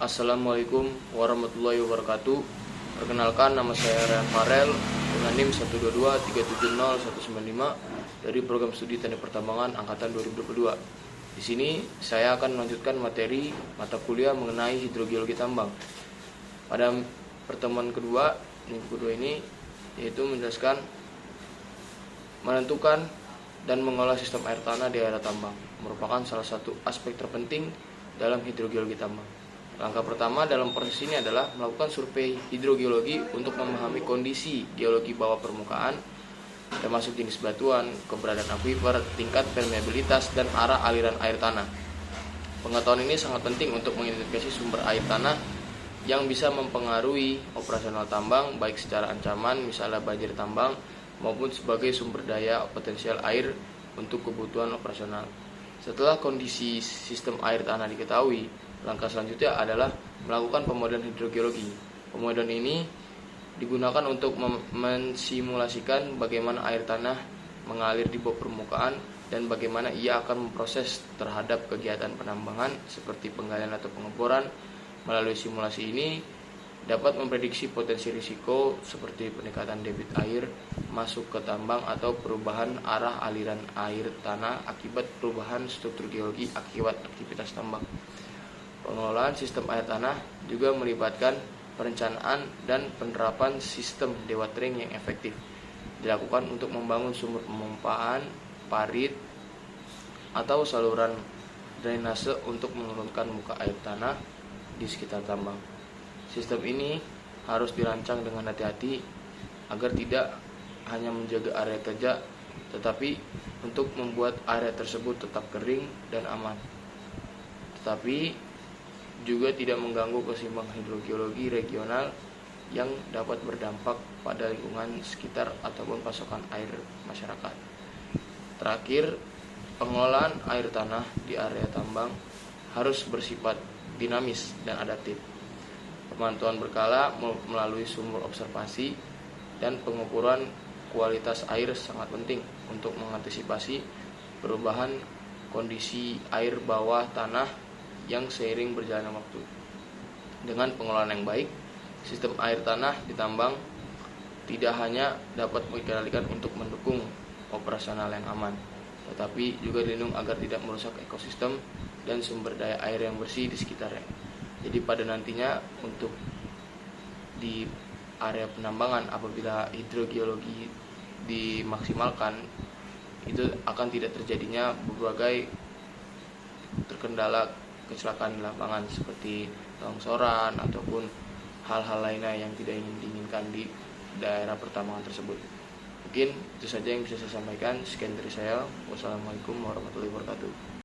Assalamualaikum warahmatullahi wabarakatuh. Perkenalkan, nama saya Ryan Farel dengan NIM 122370195 dari program studi Teknik Pertambangan angkatan 2022. Di sini saya akan melanjutkan materi mata kuliah mengenai hidrogeologi tambang. Pada pertemuan kedua, minggu kedua ini, yaitu menjelaskan menentukan dan mengolah sistem air tanah di area tambang merupakan salah satu aspek terpenting dalam hidrogeologi tambang. Langkah pertama dalam proses ini adalah melakukan survei hidrogeologi untuk memahami kondisi geologi bawah permukaan, termasuk jenis batuan, keberadaan akuifer, tingkat permeabilitas, dan arah aliran air tanah. Pengetahuan ini sangat penting untuk mengidentifikasi sumber air tanah yang bisa mempengaruhi operasional tambang, baik secara ancaman, misalnya banjir tambang, maupun sebagai sumber daya potensial air untuk kebutuhan operasional. Setelah kondisi sistem air tanah diketahui, langkah selanjutnya adalah melakukan pemodelan hidrogeologi. Pemodelan ini digunakan untuk mensimulasikan bagaimana air tanah mengalir di bawah permukaan dan bagaimana ia akan memproses terhadap kegiatan penambangan seperti penggalian atau pengeboran. Melalui simulasi ini dapat memprediksi potensi risiko seperti peningkatan debit air masuk ke tambang atau perubahan arah aliran air tanah akibat perubahan struktur geologi akibat aktivitas tambang. Pengelolaan sistem air tanah juga melibatkan perencanaan dan penerapan sistem dewatering yang efektif. Dilakukan untuk membangun sumur pemompaan, parit, atau saluran drainase untuk menurunkan muka air tanah di sekitar tambang. Sistem ini harus dirancang dengan hati-hati agar tidak hanya menjaga area kerja, tetapi untuk membuat area tersebut tetap kering dan aman. Tetapi juga tidak mengganggu keseimbangan hidrogeologi regional yang dapat berdampak pada lingkungan sekitar ataupun pasokan air masyarakat. Terakhir, pengelolaan air tanah di area tambang harus bersifat dinamis dan adaptif. Pemantauan berkala melalui sumur observasi dan pengukuran kualitas air sangat penting untuk mengantisipasi perubahan kondisi air bawah tanah yang seiring berjalannya waktu. Dengan pengelolaan yang baik, sistem air tanah di tambang tidak hanya dapat dikendalikan untuk mendukung operasional yang aman, tetapi juga dilindungi agar tidak merusak ekosistem dan sumber daya air yang bersih di sekitarnya. Jadi pada nantinya untuk di area penambangan apabila hidrogeologi dimaksimalkan, itu akan tidak terjadinya berbagai terkendala kecelakaan di lapangan seperti longsoran ataupun hal-hal lainnya yang tidak diinginkan di daerah pertambangan tersebut. Mungkin itu saja yang bisa saya sampaikan. Sekian dari saya. Wassalamualaikum warahmatullahi wabarakatuh.